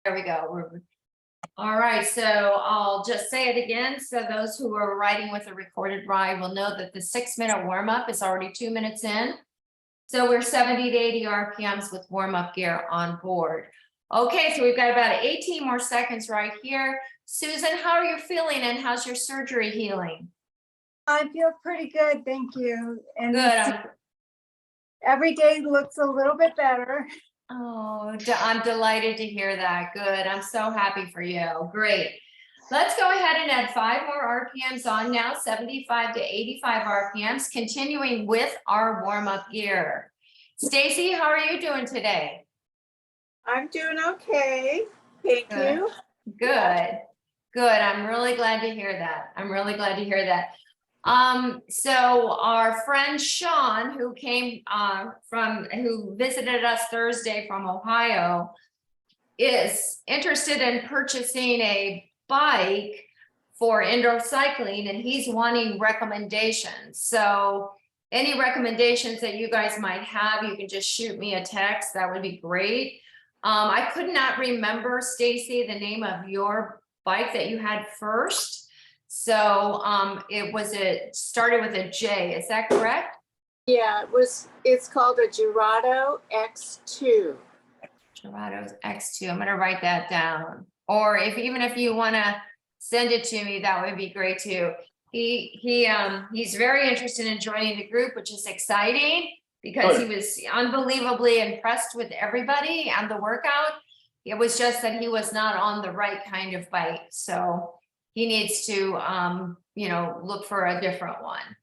There we go. All right, so I'll just say it again. So those who are riding with a recorded ride will know that the 6-minute warm-up is already 2 minutes in. So we're 70 to 80 RPMs with warm-up gear on board. Okay, so we've got about 18 more seconds right here. Susan, how are you feeling and how's your surgery healing? I feel pretty good, thank you. And Good. every day looks a little bit better. Oh, I'm delighted to hear that. Good. I'm so happy for you. Great. Let's go ahead and add 5 more RPMs on now, 75 to 85 RPMs, continuing with our warm-up gear. Stacy, how are you doing today? I'm doing okay. Thank Good. you. Good. Good. I'm really glad to hear that. I'm really glad to hear that. So our friend Sean, who came who visited us Thursday from Ohio, is interested in purchasing a bike for indoor cycling, and he's wanting recommendations. So any recommendations that you guys might have, you can just shoot me a text. That would be great. I could not remember, Stacy, the name of your bike that you had first. So it started with a J, is that correct? Yeah, it's called a Girato X2. Gerardo's X2. I'm going to write that down. Or even if you want to send it to me, that would be great too. He's very interested in joining the group, which is exciting because he was unbelievably impressed with everybody and the workout. It was just that he was not on the right kind of bike. So he needs to, look for a different one.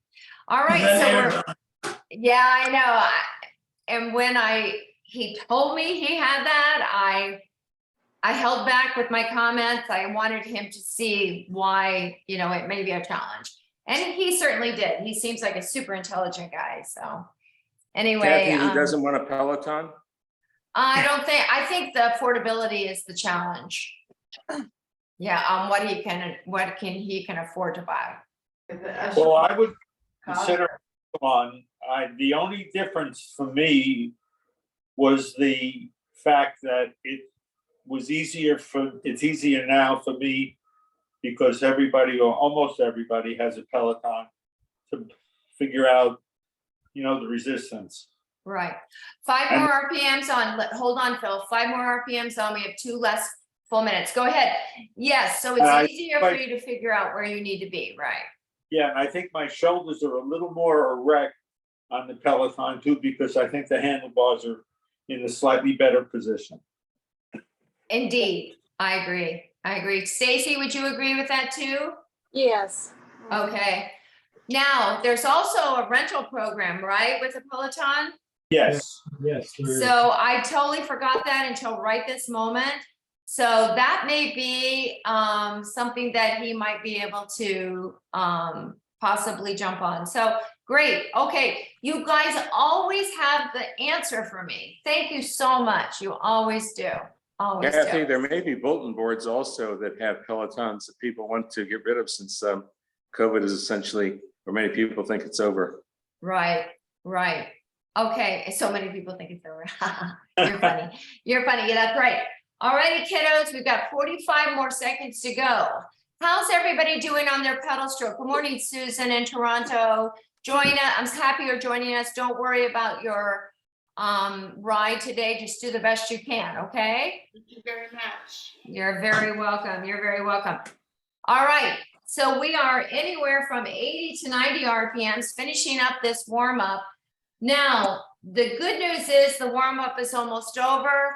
All right. So yeah, I know. And when he told me he had that, I held back with my comments. I wanted him to see why, it may be a challenge. And he certainly did. He seems like a super intelligent guy. So anyway. Kathy, he doesn't want a Peloton? I think the affordability is the challenge. Yeah, what he can afford to buy. Well, I would consider one. The only difference for me was the fact that it's easier now for me because everybody or almost everybody has a Peloton to figure out, the resistance. Right. 5 more RPMs on. Hold on, Phil. 5 more RPMs on. We have 2 less full minutes. Go ahead. Yes. So it's easier for you to figure out where you need to be. Right. Yeah. And I think my shoulders are a little more erect on the Peloton too, because I think the handlebars are in a slightly better position. Indeed. I agree. Stacy, would you agree with that too? Yes. Okay. Now there's also a rental program, right? With a Peloton. Yes. Yes. So I totally forgot that until right this moment. So that may be something that he might be able to possibly jump on. So great. Okay. You guys always have the answer for me. Thank you so much. You always do. Always Kathy, do. there may be bulletin boards also that have Pelotons that people want to get rid of since COVID is essentially, or many people think it's over. Right. Okay. So many people think it's over. You're funny. You're funny. Yeah, that's right. All righty, kiddos, we've got 45 more seconds to go. How's everybody doing on their pedal stroke? Good morning, Susan in Toronto. I'm happy you're joining us. Don't worry about your ride today. Just do the best you can, okay? Thank you very much. You're very welcome. You're very welcome. All right. So we are anywhere from 80 to 90 RPMs, finishing up this warm-up. Now, the good news is the warm-up is almost over.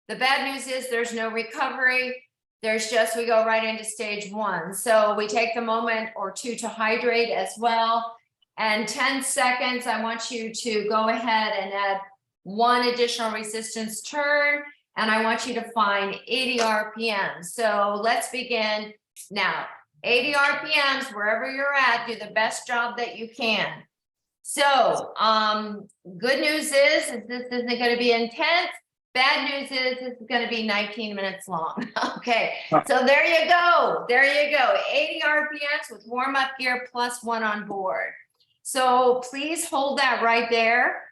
The bad news is there's no recovery. We go right into stage 1. So we take the moment or 2 to hydrate as well. And 10 seconds, I want you to go ahead and add 1 additional resistance turn. And I want you to find 80 RPMs. So let's begin now. 80 RPMs, wherever you're at, do the best job that you can. So good news is this isn't going to be intense. Bad news is this is going to be 19 minutes long. Okay, so there you go. 80 RPMs with warm-up gear plus 1 on board. So please hold that right there.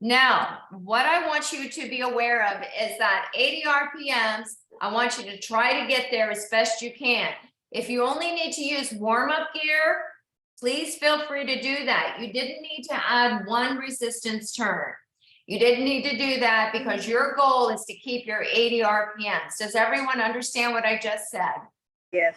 Now, what I want you to be aware of is that 80 RPMs, I want you to try to get there as best you can. If you only need to use warm-up gear, please feel free to do that. You didn't need to add one resistance turn. You didn't need to do that because your goal is to keep your 80 RPMs. Does everyone understand what I just said? Yes.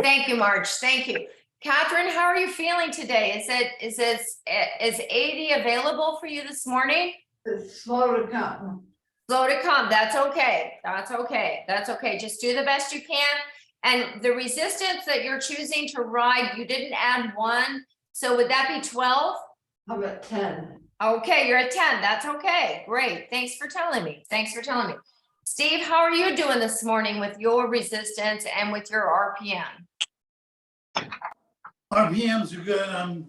Thank you, Marge. Thank you. Catherine, how are you feeling today? Is 80 available for you this morning? It's slow to come. Slow to come. That's okay. That's okay. That's okay. Just do the best you can. And the resistance that you're choosing to ride, you didn't add one. So would that be 12? I'm at 10. Okay, you're at 10. That's okay. Great. Thanks for telling me. Thanks for telling me. Steve, how are you doing this morning with your resistance and with your RPM? RPMs are good. I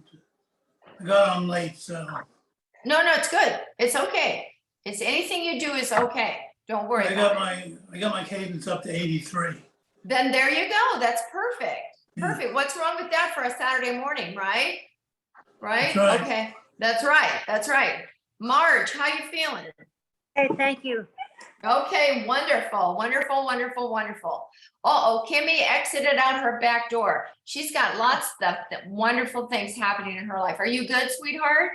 got on late, so No, it's good. It's okay. It's anything you do is okay. Don't worry I about got it. my cadence up to 83. Then there you go. That's perfect. Yeah. Perfect. What's wrong with that for a Saturday morning, right? Right? That's right. Okay. That's right. That's right. Marge, how you feeling? Hey, thank you. Okay, wonderful, wonderful, wonderful, wonderful. Uh-oh, Kimmy exited out her back door. She's got lots of wonderful things happening in her life. Are you good, sweetheart?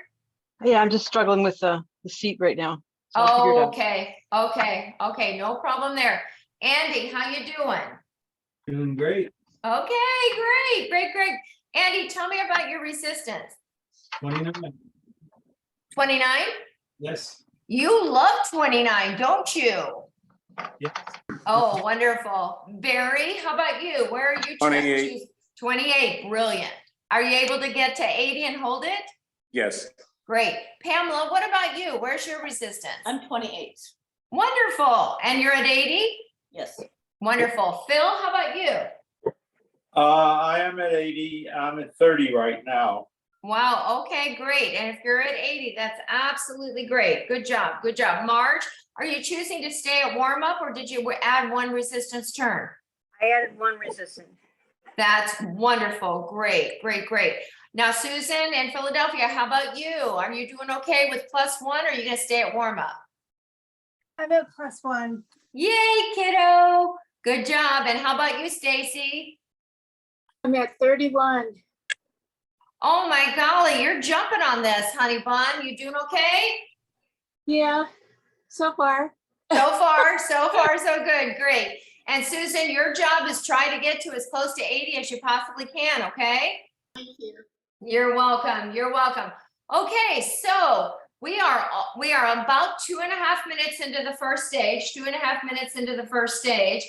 Yeah, I'm just struggling with the seat right now. So I'll figure it Oh, out. okay, no problem there. Andy, how you doing? Doing great. Okay, great. Andy, tell me about your resistance. 29. 29? Yes. You love 29, don't you? Yes. Oh, wonderful. Barry, how about you? Where are you? 28. 28, brilliant. Are you able to get to 80 and hold it? Yes. Great. Pamela, what about you? Where's your resistance? I'm 28. Wonderful. And you're at 80? Yes. Wonderful. Phil, how about you? I am at 80. I'm at 30 right now. Wow. Okay, great. And if you're at 80, that's absolutely great. Good job. Good job. Marge, are you choosing to stay at warm up or did you add one resistance turn? I added one resistance. That's wonderful. Great. Now, Susan in Philadelphia, how about you? Are you doing okay with +1 or are you going to stay at warm up? I'm at +1. Yay, kiddo. Good job. And how about you, Stacy? I'm at 31. Oh my golly, you're jumping on this, honey bun. You doing okay? Yeah, so far. So far, so good. Great. And Susan, your job is try to get to as close to 80 as you possibly can, okay? Thank you. You're welcome. You're welcome. Okay, so we are about 2.5 minutes into the first stage, 2.5 minutes into the first stage.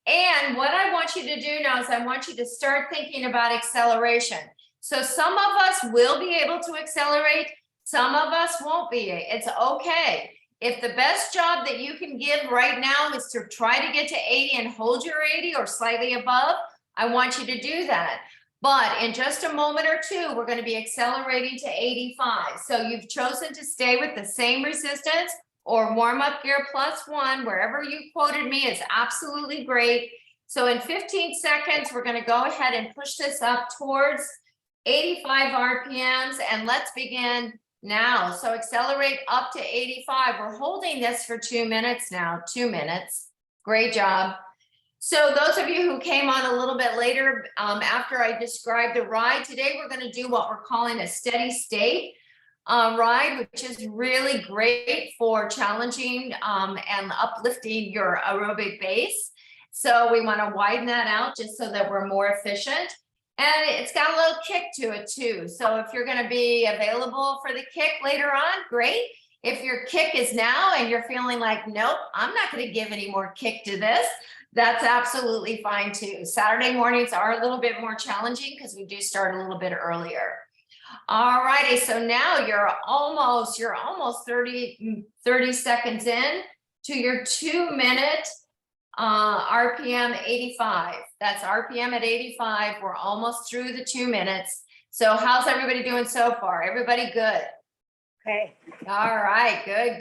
And what I want you to do now is I want you to start thinking about acceleration. So some of us will be able to accelerate, some of us won't be. It's okay. If the best job that you can give right now is to try to get to 80 and hold your 80 or slightly above, I want you to do that. But in just a moment or two, we're going to be accelerating to 85. So you've chosen to stay with the same resistance or warm up gear +1, wherever you quoted me is absolutely great. So in 15 seconds, we're going to go ahead and push this up towards 85 RPMs and let's begin now. So accelerate up to 85. We're holding this for 2 minutes now, 2 minutes. Great job. So those of you who came on a little bit later, after I described the ride, today we're going to do what we're calling a steady state ride, which is really great for challenging and uplifting your aerobic base. So we want to widen that out just so that we're more efficient. And it's got a little kick to it too. So if you're going to be available for the kick later on, great. If your kick is now and you're feeling like, nope, I'm not going to give any more kick to this, that's absolutely fine too. Saturday mornings are a little bit more challenging because we do start a little bit earlier. All righty, so now you're almost 30 seconds in to your 2 minute RPM 85. That's RPM at 85. We're almost through the 2 minutes. So how's everybody doing so far? Everybody good? Okay. All right, good.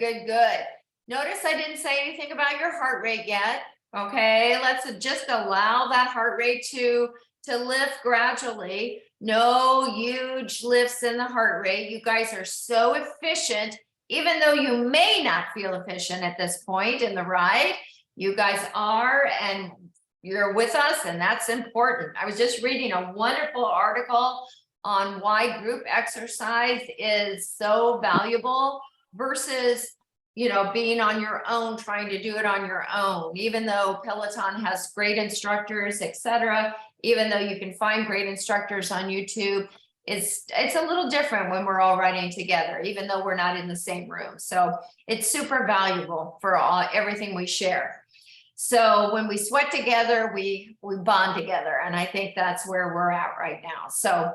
Notice I didn't say anything about your heart rate yet. Okay, let's just allow that heart rate to lift gradually. No huge lifts in the heart rate. You guys are so efficient even though you may not feel efficient at this point in the ride, you guys are, and you're with us, and that's important. I was just reading a wonderful article on why group exercise is so valuable versus, you know, being on your own, trying to do it on your own, even though Peloton has great instructors, etc. Even though you can find great instructors on YouTube, it's a little different when we're all riding together, even though we're not in the same room. So it's super valuable for everything we share. So when we sweat together, we bond together. And I think that's where we're at right now. So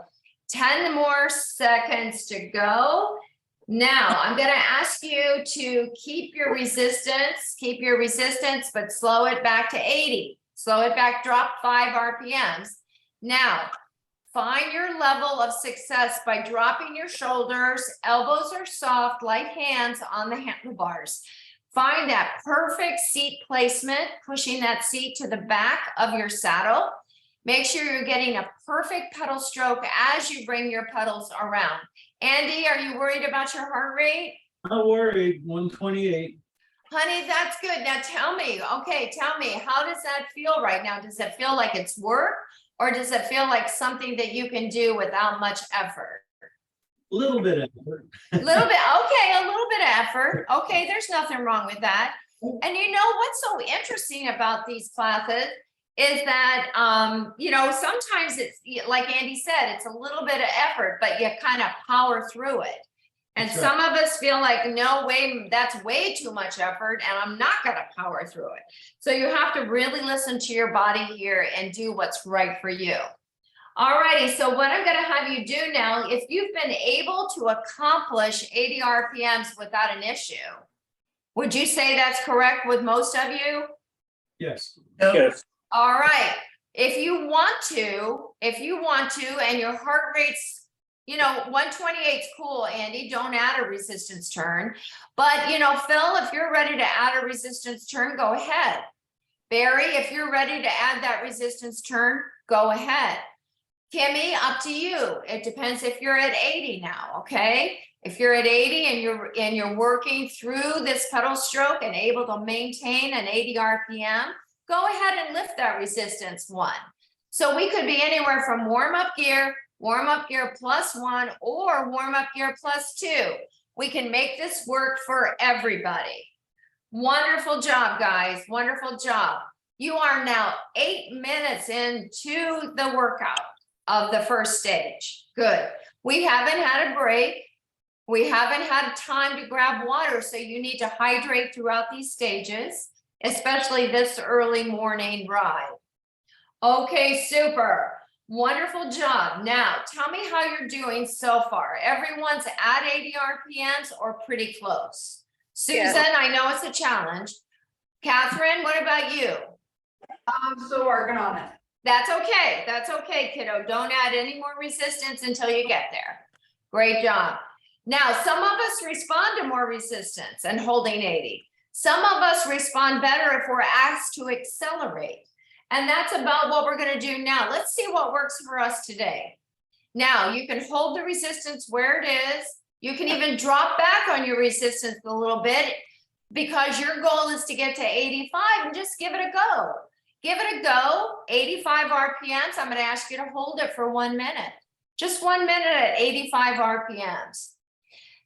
10 more seconds to go. Now I'm going to ask you to keep your resistance, but slow it back to 80. Slow it back, drop 5 RPMs. Now, find your level of success by dropping your shoulders, elbows are soft, light hands on the handlebars. Find that perfect seat placement, pushing that seat to the back of your saddle. Make sure you're getting a perfect pedal stroke as you bring your pedals around. Andy, are you worried about your heart rate? Not worried, 128. Honey, that's good. Now tell me, how does that feel right now? Does it feel like it's work, or does it feel like something that you can do without much effort? A little bit of effort. A little bit, okay, a little bit of effort. Okay, there's nothing wrong with that. And you know what's so interesting about these classes is that, you know, sometimes it's like Andy said, it's a little bit of effort, but you kind of power through it. And That's some of us feel like, no way, that's way too much effort and I'm not going to power through it. So you have to really listen to your body here and do what's right for you. All righty, so what I'm going to have you do now, if you've been able to accomplish 80 RPMs without an issue, would you say that's correct with most of you? Yes. Yes. All right. If you want to, and your heart rate's, you know, 128 is cool, Andy, don't add a resistance turn. But, you know, Phil, if you're ready to add a resistance turn, go ahead. Barry, if you're ready to add that resistance turn, go ahead. Kimmy, up to you. It depends if you're at 80 now, okay? If you're at 80 and you're working through this pedal stroke and able to maintain an 80 RPM, go ahead and lift that resistance 1. So we could be anywhere from warm-up gear +1, or warm-up gear +2. We can make this work for everybody. Wonderful job, guys. Wonderful job. You are now 8 minutes into the workout of the first stage. Good. We haven't had a break. We haven't had time to grab water, so you need to hydrate throughout these stages, especially this early morning ride. Okay, super. Wonderful job. Now, tell me how you're doing so far. Everyone's at 80 RPMs or pretty close. Susan, I know it's a challenge. Catherine, what about you? I'm still working on it. That's okay. That's okay, kiddo. Don't add any more resistance until you get there. Great job. Now, some of us respond to more resistance and holding 80. Some of us respond better if we're asked to accelerate. And that's about what we're going to do now. Let's see what works for us today. Now, you can hold the resistance where it is. You can even drop back on your resistance a little bit because your goal is to get to 85 and just give it a go. Give it a go, 85 RPMs. I'm going to ask you to hold it for 1 minute. Just 1 minute at 85 RPMs.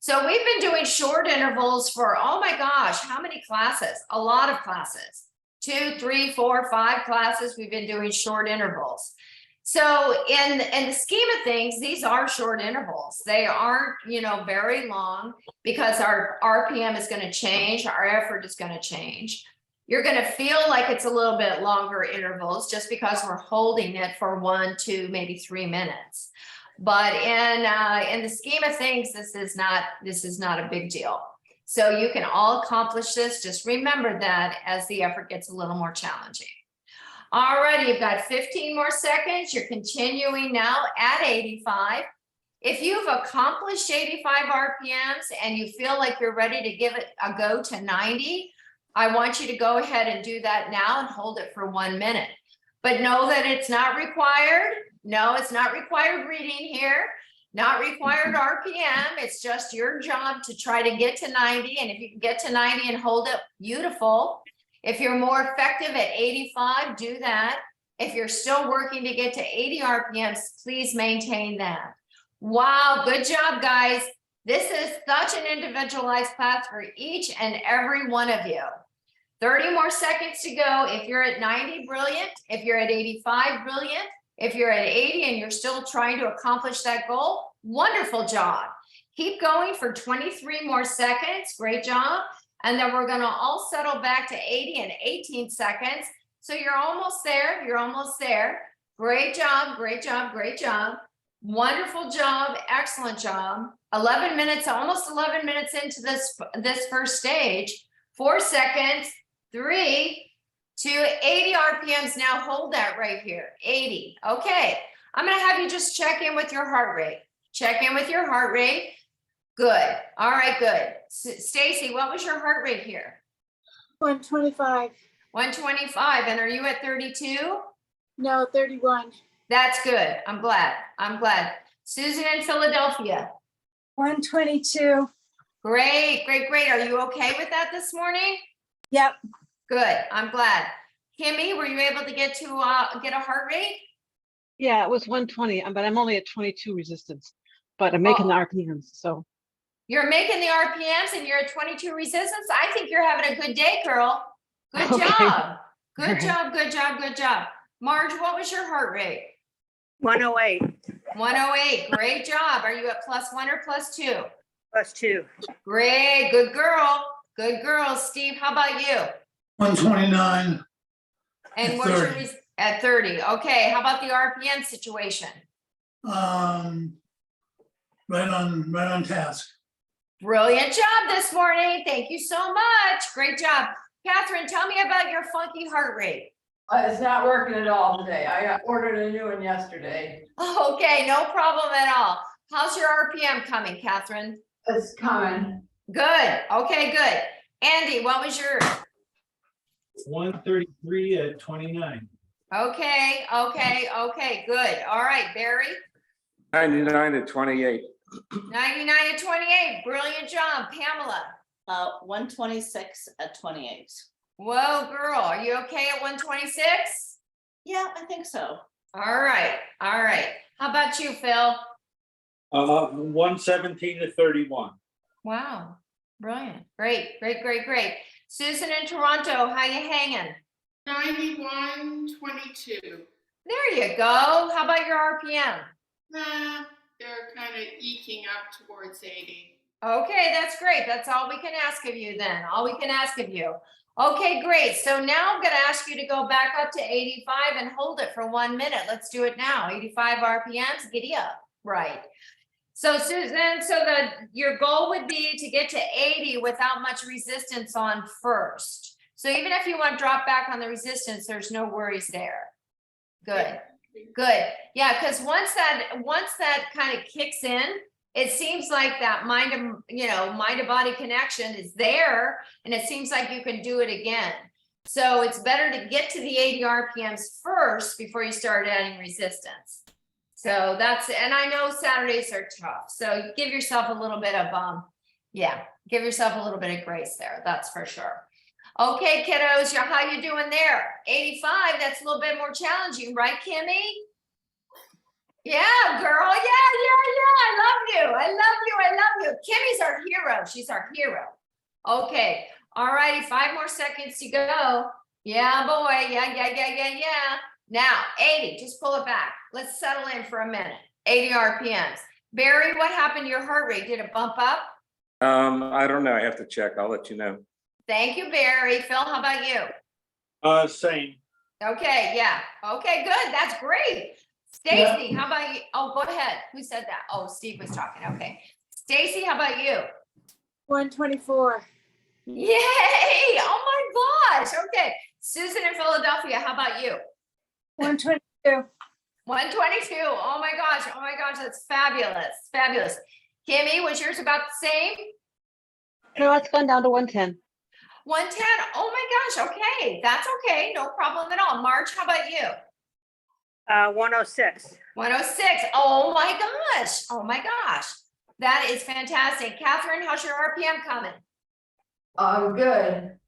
So we've been doing short intervals for, oh my gosh, how many classes? A lot of classes. 2, 3, 4, 5 classes. We've been doing short intervals. So in the scheme of things, these are short intervals. They aren't, you know, very long because our RPM is going to change. Our effort is going to change. You're going to feel like it's a little bit longer intervals just because we're holding it for 1, 2, maybe 3 minutes. But in the scheme of things, this is not a big deal. So you can all accomplish this. Just remember that as the effort gets a little more challenging. All right, you've got 15 more seconds. You're continuing now at 85. If you've accomplished 85 RPMs and you feel like you're ready to give it a go to 90, I want you to go ahead and do that now and hold it for 1 minute. But know that it's not required. No, it's not required reading here. Not required RPM. It's just your job to try to get to 90. And if you can get to 90 and hold it, beautiful. If you're more effective at 85, do that. If you're still working to get to 80 RPMs, please maintain that. Wow, good job, guys. This is such an individualized class for each and every one of you. 30 more seconds to go. If you're at 90, brilliant. If you're at 85, brilliant. If you're at 80 and you're still trying to accomplish that goal, wonderful job. Keep going for 23 more seconds. Great job. And then we're going to all settle back to 80 in 18 seconds. So you're almost there. You're almost there. Great job. Great job. Great job. Wonderful job. Excellent job. 11 minutes, almost 11 minutes into this first stage. 4 seconds. 3 to 80 RPMs. Now hold that right here. 80. Okay. I'm going to have you just check in with your heart rate. Check in with your heart rate. Good. All right, good. Stacy, what was your heart rate here? 125. 125. And are you at 32? No, 31. That's good. I'm glad. I'm glad. Susan in Philadelphia. 122. Great, great, great. Are you okay with that this morning? Yep. Good. I'm glad. Kimmy, were you able to get a heart rate? Yeah, it was 120, but I'm only at 22 resistance, but I'm making the Oh. RPMs, so. You're making the RPMs and you're at 22 resistance. I think you're having a good day, girl. Good Okay. job. Good Alright. job. Good job. Good job. Marge, what was your heart rate? 108 108. Great job. Are you at +1 or +2? +2. Great. Good girl. Good girl. Steve, how about you? 129. And At what's your 30. at 30? Okay. How about the RPM situation? Right on task. Brilliant job this morning. Thank you so much. Great job. Catherine, tell me about your funky heart rate. It's not working at all today. I ordered a new one yesterday. Okay, no problem at all. How's your RPM coming, Catherine? It's coming. Good. Okay, good. Andy, what was yours? 133 at 29. Okay, good. All right, Barry, 99 to 28. 99 to 28. Brilliant job. Pamela. 126 at 28. Whoa, girl, are you okay at 126? Yeah, I think so. All right, all right. How about you, Phil? 117 to 31. Wow, brilliant. Great, great, great, great. Susan in Toronto, how you hanging? 91.22. There you go. How about your RPM? They're kind of eking up towards 80. Okay, that's great. That's all we can ask of you then. All we can ask of you. Okay, great. So now I'm going to ask you to go back up to 85 and hold it for 1 minute. Let's do it now. 85 RPMs, giddy up. Right. So Susan, your goal would be to get to 80 without much resistance on first. So even if you want to drop back on the resistance, there's no worries there. Good. Good. Yeah, because once that kind of kicks in, it seems like that mind to body connection is there, and it seems like you can do it again. So it's better to get to the 80 RPMs first before you start adding resistance. So and I know Saturdays are tough. So give yourself a little bit of, give yourself a little bit of grace there. That's for sure. Okay, kiddos, how you doing there? 85, that's a little bit more challenging, right, Kimmy? Yeah, girl. Yeah. I love you. Kimmy's our hero. She's our hero. Okay. All righty. 5 more seconds to go. Yeah, boy. Yeah. Now, 80. Just pull it back. Let's settle in for a minute. 80 RPMs. Barry, what happened to your heart rate? Did it bump up? I don't know. I have to check. I'll let you know. Thank you, Barry. Phil, how about you? Same. Okay. Yeah. Okay, good. That's great. Stacy, how about you? Oh, go ahead. Who said that? Oh, Steve was talking. Okay. Stacy, how about you? 124. Yay! Oh my gosh. Okay. Susan in Philadelphia, how about you? 122. 122. Oh my gosh. That's fabulous. Fabulous. Kimmy, was yours about the same? No, it's gone down to 110. 110. Oh my gosh. Okay. That's okay. No problem at all. Marge, how about you? 106. 106. Oh my gosh. Oh my gosh. That is fantastic. Catherine, how's your RPM coming? Good.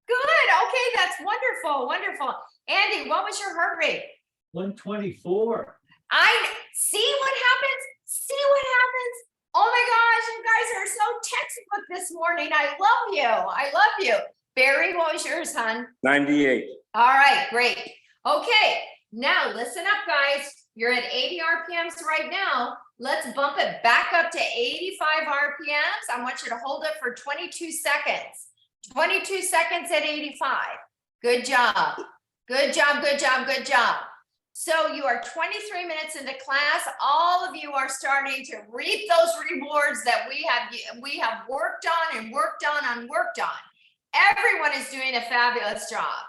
Good. Okay, that's wonderful. Wonderful. Andy, what was your heart rate? 124. I see what happens. See what happens. Oh my gosh, you guys are so textbook this morning. I love you. I love you. Barry, what was yours, hon? 98. All right, great. Okay, now listen up, guys. You're at 80 RPMs right now. Let's bump it back up to 85 RPMs. I want you to hold it for 22 seconds. 22 seconds at 85. Good job. Good job, good job, good job. So you are 23 minutes into class. All of you are starting to reap those rewards that we have worked on and worked on and worked on. Everyone is doing a fabulous job.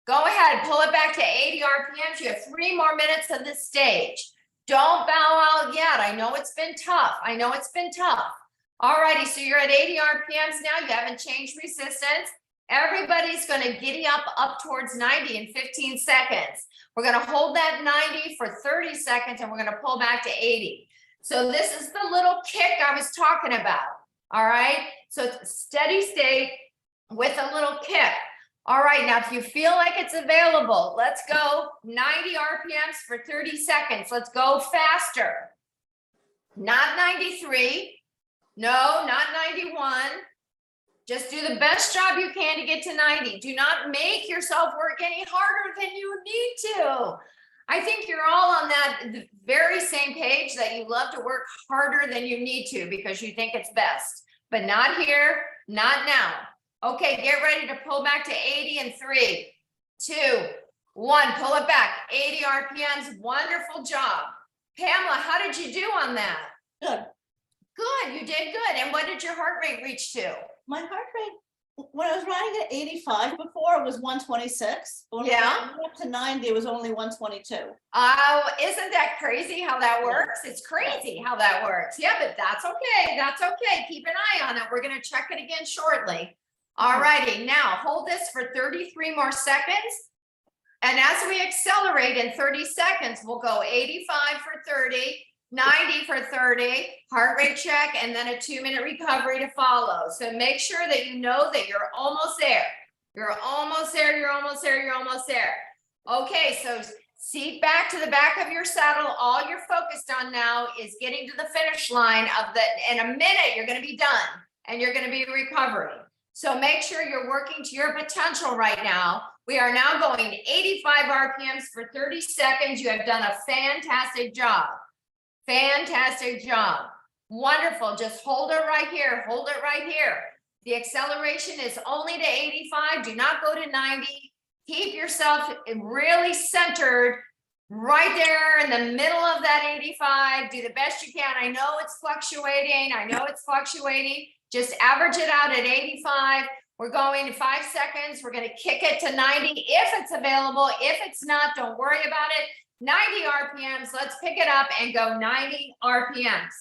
Go ahead, pull it back to 80 RPMs. You have 3 more minutes of this stage. Don't bow out yet. I know it's been tough. I know it's been tough. All righty, so you're at 80 RPMs now. You haven't changed resistance. Everybody's going to giddy up towards 90 in 15 seconds. We're going to hold that 90 for 30 seconds and we're going to pull back to 80. So this is the little kick I was talking about. All right, so it's a steady state with a little kick. All right, now if you feel like it's available, let's go 90 RPMs for 30 seconds. Let's go faster. Not 93. No, not 91. Just do the best job you can to get to 90. Do not make yourself work any harder than you need to. I think you're all on that very same page that you love to work harder than you need to because you think it's best, but not here, not now. Okay, get ready to pull back to 80 in 3, 2, 1. Pull it back. 80 RPMs. Wonderful job. Pamela, how did you do on that? Good. Good, you did good. And what did your heart rate reach to? My heart rate, when I was riding at 85 before, it was 126. But when Yeah. I got up to 90, it was only 122. Oh, isn't that crazy how that works? It's crazy how that works. Yeah, but that's okay. That's okay. Keep an eye on it. We're going to check it again shortly. All righty, now hold this for 33 more seconds. And as we accelerate in 30 seconds, we'll go 85 for 30, 90 for 30, heart rate check, and then a 2-minute recovery to follow. So make sure that you know that you're almost there. You're almost there, you're almost there, you're almost there. Okay, so seat back to the back of your saddle. All you're focused on now is getting to the finish line of in a minute, you're gonna be done and you're gonna be recovering. So make sure you're working to your potential right now. We are now going 85 RPMs for 30 seconds. You have done a fantastic job. Fantastic job. Wonderful. Just hold it right here. Hold it right here. The acceleration is only to 85. Do not go to 90. Keep yourself really centered right there in the middle of that 85. Do the best you can. I know it's fluctuating. I know it's fluctuating. Just average it out at 85. We're going to 5 seconds. We're going to kick it to 90 if it's available. If it's not, don't worry about it. 90 RPMs. Let's pick it up and go 90 RPMs.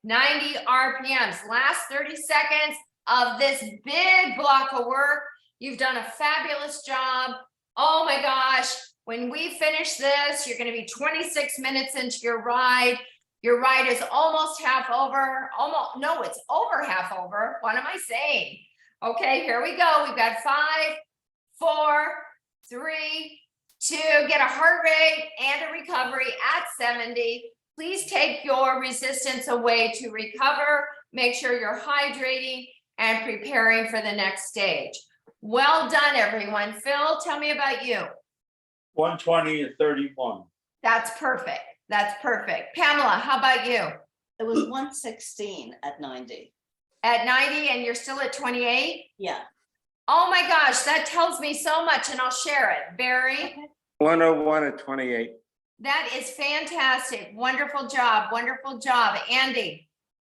90 RPMs. Last 30 seconds of this big block of work. You've done a fabulous job. Oh my gosh. When we finish this, you're going to be 26 minutes into your ride. Your ride is almost half over. Almost, no, it's over half over. What am I saying? Okay, here we go. We've got 5, 4, 3, 2. Get a heart rate and a recovery at 70. Please take your resistance away to recover. Make sure you're hydrating and preparing for the next stage. Well done, everyone. Phil, tell me about you. 120 and 31. That's perfect. That's perfect. Pamela, how about you? It was 116 at 90. At 90 and you're still at 28? Yeah. Oh my gosh, that tells me so much and I'll share it. Barry? 101 at 28. That is fantastic. Wonderful job. Wonderful job. Andy?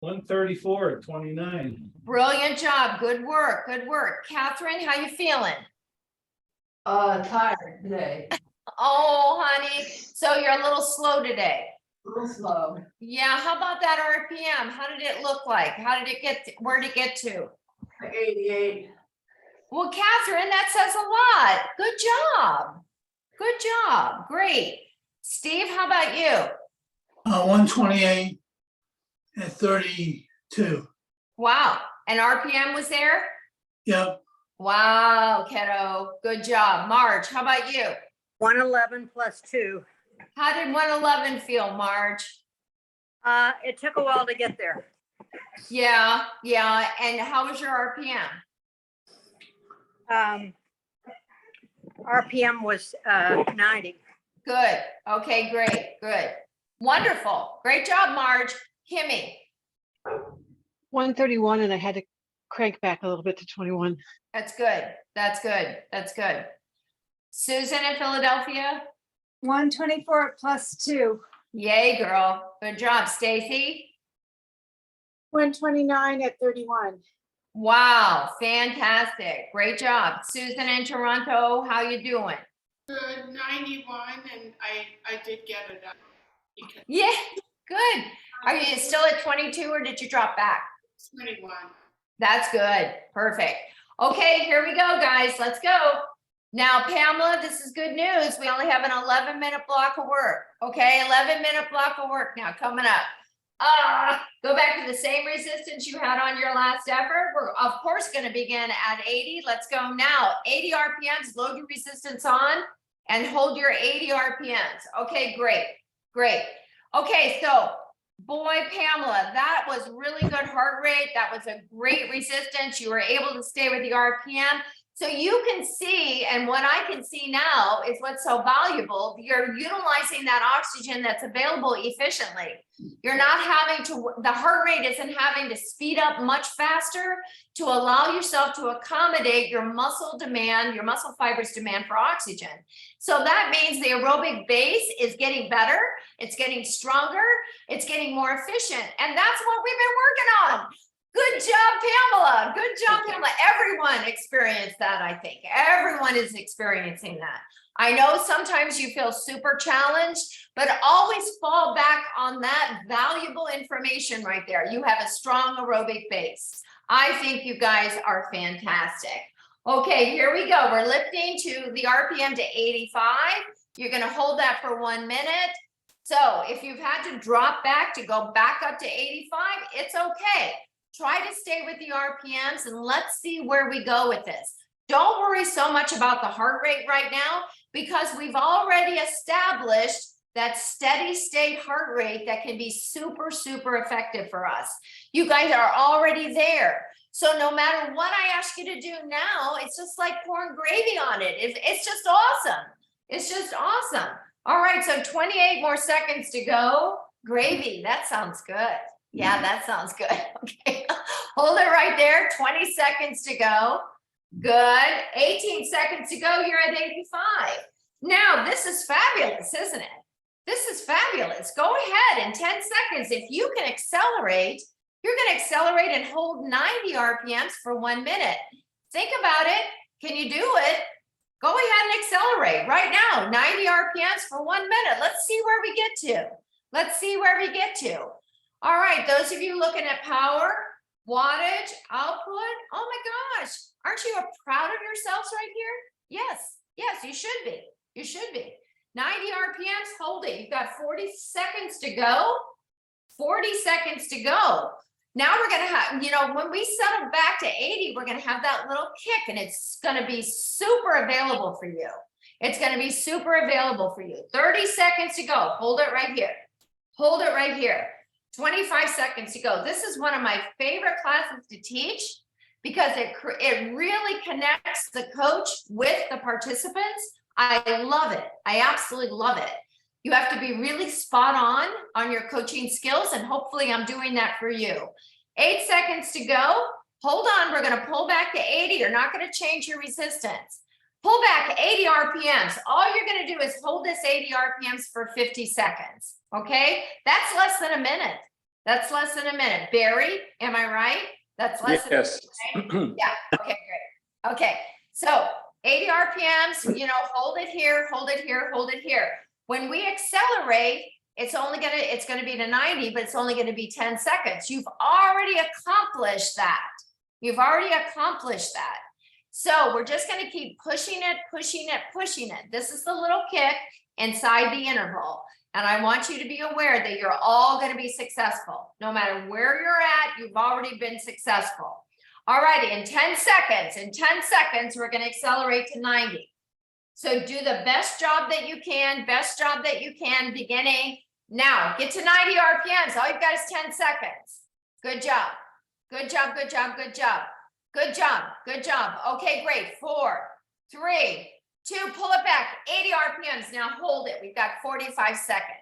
134 at 29. Brilliant job. Good work. Good work. Catherine, how you feeling? Tired today, Oh, honey. So you're a little slow today. a little slow. Yeah. How about that RPM? How did it look like? How did it get where did it get to? 88. Well, Catherine, that says a lot. Good job. Good job. Great. Steve, how about you? 128 at 32. Wow, and RPM was there? Yep, Wow, kiddo, good job. Marge, how about you? 111 plus 2. How did 111 feel, Marge? It took a while to get there. Yeah, and how was your RPM? RPM was 90. Good, okay, great, good. Wonderful, great job, Marge. Kimmy, 131, and I had to crank back a little bit to 21. that's good, that's good, that's good. Susan in Philadelphia? 124 plus 2. Yay, girl, good job. Stacy? 129 at 31. Wow, fantastic, great job. Susan in Toronto, how you doing? Good, 91, and I did get it up. Because Yeah, good. Are you still at 22 or did you drop back? 21. That's good. Perfect. Okay, here we go, guys. Let's go. Now, Pamela, this is good news. We only have an 11-minute block of work. Okay, 11-minute block of work now coming up. Go back to the same resistance you had on your last effort. We're of course going to begin at 80. Let's go now. 80 RPMs, load your resistance on and hold your 80 RPMs. Okay, great, great. Okay, so boy, Pamela, that was really good heart rate. That was a great resistance. You were able to stay with the RPM. So you can see, and what I can see now is what's so valuable. You're utilizing that oxygen that's available efficiently. You're not having to, the heart rate isn't having to speed up much faster to allow yourself to accommodate your muscle demand, your muscle fibers demand for oxygen. So that means the aerobic base is getting better. It's getting stronger. It's getting more efficient. And that's what we've been working on. Good job, Pamela. Good job, Pamela. Everyone experienced that, I think. Everyone is experiencing that. I know sometimes you feel super challenged, but always fall back on that valuable information right there. You have a strong aerobic base. I think you guys are fantastic. Okay, here we go. We're lifting to the RPM to 85. You're going to hold that for 1 minute. So if you've had to drop back to go back up to 85, it's okay. Try to stay with the RPMs and let's see where we go with this. Don't worry so much about the heart rate right now because we've already established that steady state heart rate that can be super, super effective for us. You guys are already there. So no matter what I ask you to do now, it's just like pouring gravy on it. It's just awesome. It's just awesome. All right, so 28 more seconds to go. Gravy, that sounds good. Yeah, that sounds good. Okay, hold it right there. 20 seconds to go. Good. 18 seconds to go. You're at 85. Now, this is fabulous, isn't it? This is fabulous. Go ahead in 10 seconds. If you can accelerate, you're going to accelerate and hold 90 RPMs for 1 minute. Think about it. Can you do it? Go ahead and accelerate right now. 90 RPMs for 1 minute. Let's see where we get to. Let's see where we get to. All right, those of you looking at power, wattage, output, oh my gosh, aren't you proud of yourselves right here? Yes, you should be. You should be. 90 RPMs, hold it. You've got 40 seconds to go. 40 seconds to go. Now we're going to have, you know, when we settle back to 80, we're going to have that little kick and it's going to be super available for you. It's going to be super available for you. 30 seconds to go. Hold it right here. Hold it right here. 25 seconds to go. This is one of my favorite classes to teach because it really connects the coach with the participants. I love it. I absolutely love it. You have to be really spot on your coaching skills, and hopefully I'm doing that for you. 8 seconds to go. Hold on. We're going to pull back to 80. You're not going to change your resistance. Pull back 80 RPMs. All you're going to do is hold this 80 RPMs for 50 seconds. Okay, that's less than a minute. That's less than a minute. Barry, am I right? That's less than a minute. Yeah, okay, great. Okay, so 80 RPMs, you know, hold it here, hold it here, hold it here. When we accelerate, it's gonna be to 90, but it's only gonna be 10 seconds. You've already accomplished that. You've already accomplished that. So we're just gonna keep pushing it, pushing it, pushing it. This is the little kick inside the interval. And I want you to be aware that you're all gonna be successful. No matter where you're at, you've already been successful. All righty, in 10 seconds, we're gonna accelerate to 90. So do the best job that you can, beginning now. Get to 90 RPMs. All you've got is 10 seconds. Good job. Good job, good job, good job. Good job, good job. Okay, great. 4, 3, 2, pull it back. 80 RPMs. Now hold it. We've got 45 seconds.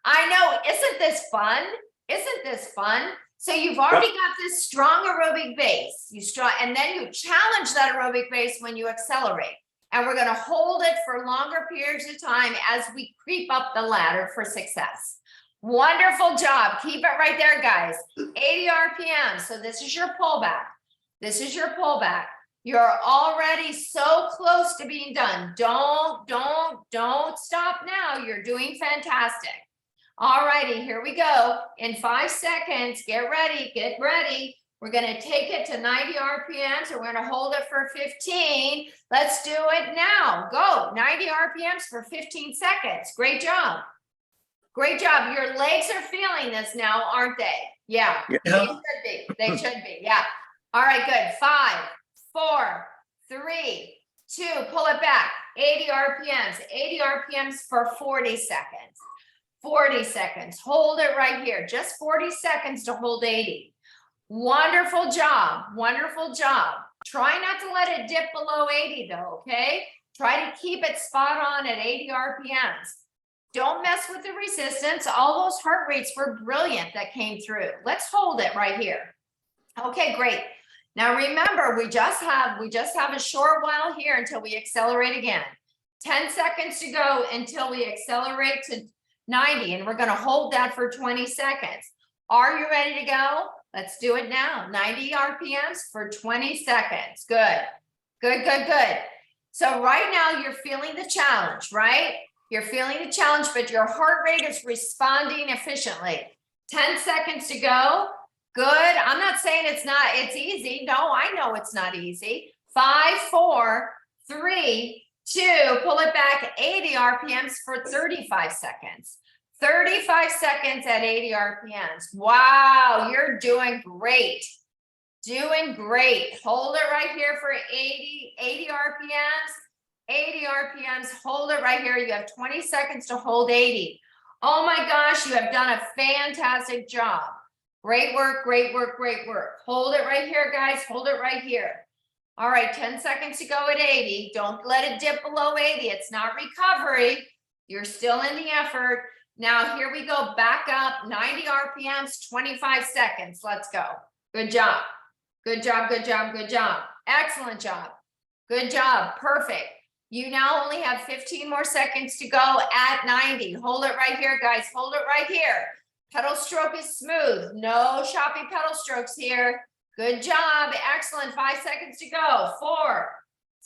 I know, isn't this fun? Isn't this fun? So you've already got this strong aerobic base. And then you challenge that aerobic base when you accelerate. And we're gonna hold it for longer periods of time as we creep up the ladder for success. Wonderful job. Keep it right there, guys. 80 RPM. So this is your pullback. This is your pullback. You're already so close to being done. Don't stop now. You're doing fantastic. All righty, here we go. In 5 seconds, get ready, get ready. We're gonna take it to 90 RPMs. We're gonna hold it for 15. Let's do it now. Go, 90 RPMs for 15 seconds. Great job. Great job. Your legs are feeling this now, aren't they? Yeah, Yeah. they should be. They should be, yeah. All right, good. 5, 4, 3, 2, pull it back. 80 RPMs, 80 RPMs for 40 seconds. 40 seconds. Hold it right here. Just 40 seconds to hold 80. Wonderful job. Wonderful job. Try not to let it dip below 80 though, okay? Try to keep it spot on at 80 RPMs. Don't mess with the resistance. All those heart rates were brilliant that came through. Let's hold it right here. Okay, great. Now remember, we just have a short while here until we accelerate again. 10 seconds to go until we accelerate to 90, and we're gonna hold that for 20 seconds. Are you ready to go? Let's do it now. 90 RPMs for 20 seconds. Good, good, good, good. So right now you're feeling the challenge, right? You're feeling the challenge, but your heart rate is responding efficiently. 10 seconds to go. Good. I'm not saying it's easy. No, I know it's not easy. 5, 4, 3, 2, pull it back 80 RPMs for 35 seconds. 35 seconds at 80 RPMs. Wow, you're doing great. Doing great. Hold it right here for 80 RPMs. 80 RPMs, hold it right here. You have 20 seconds to hold 80. Oh my gosh, you have done a fantastic job. Great work, great work, great work. Hold it right here, guys. Hold it right here. All right, 10 seconds to go at 80. Don't let it dip below 80. It's not recovery. You're still in the effort. Now here we go, back up, 90 RPMs, 25 seconds. Let's go. Good job. Good job, good job, good job. Excellent job. Good job, perfect. You now only have 15 more seconds to go at 90. Hold it right here, guys. Hold it right here. Pedal stroke is smooth. No choppy pedal strokes here. Good job. Excellent. 5 seconds to go. 4,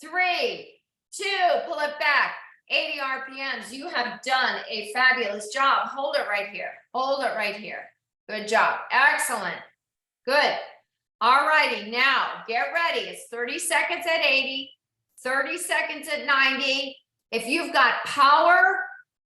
3, 2, pull it back. 80 RPMs. You have done a fabulous job. Hold it right here. Hold it right here. Good job. Excellent. Good. All righty. Now get ready. It's 30 seconds at 80. 30 seconds at 90. If you've got power,